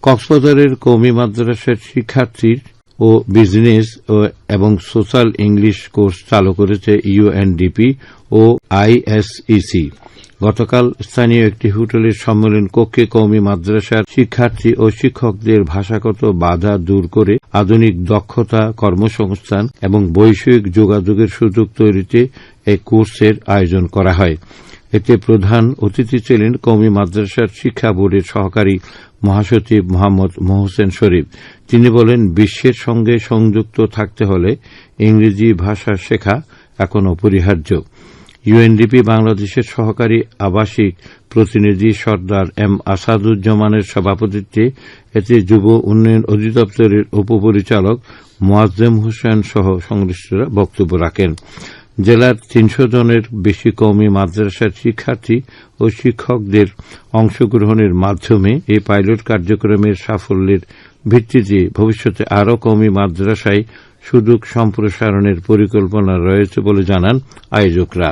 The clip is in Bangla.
কক্সবাজারের কওমি মাদ্রাসার শিক্ষার্থী ও বিজনেস এবং সোশ্যাল ইংলিশ কোর্স চালু করেছে ইউএনডিপি ও আইএসইসি। গতকাল স্থানীয় একটি হোটেলের সম্মেলন কক্ষে কওমি মাদ্রাসার শিক্ষার্থী ও শিক্ষকদের ভাষাগত বাধা দূর করে আধুনিক দক্ষতা, কর্মসংস্থান এবং বৈষয়িক যোগাযোগের সুযোগ তৈরিতে এই কোর্সের আয়োজন করা হয়। এতে প্রধান অতিথি ছিলেন কওমি মাদ্রাসার শিক্ষা বোর্ডের সহকারী মহাসচিব মোহাম্মদ মোহসেন শরীফ। তিনি বলেন, বিশ্বের সঙ্গে সংযুক্ত থাকতে হলে ইংরেজি ভাষা শেখা এখন অপরিহার্য। ইউএনডিপি বাংলাদেশের সহকারী আবাসিক প্রতিনিধি সর্দার এম আসাদুজ্জামানের সভাপতিত্বে এতে যুব উন্নয়ন অধিদপ্তরের উপপরিচালক মোয়াজ্জেম হোসেন সহ সংশ্লিষ্টরা বক্তব্য রাখেন। জেলার ৩০০ জনের বেশি কওমি মাদ্রাসার শিক্ষার্থী ও শিক্ষকদের অংশগ্রহণের মাধ্যমে এই পাইলট কার্যক্রমের সাফল্যের ভিত্তিতে ভবিষ্যতে আরও কওমি মাদ্রাসায় সুযোগ সম্প্রসারণের পরিকল্পনা রয়েছে বলে জানান আয়োজকরা।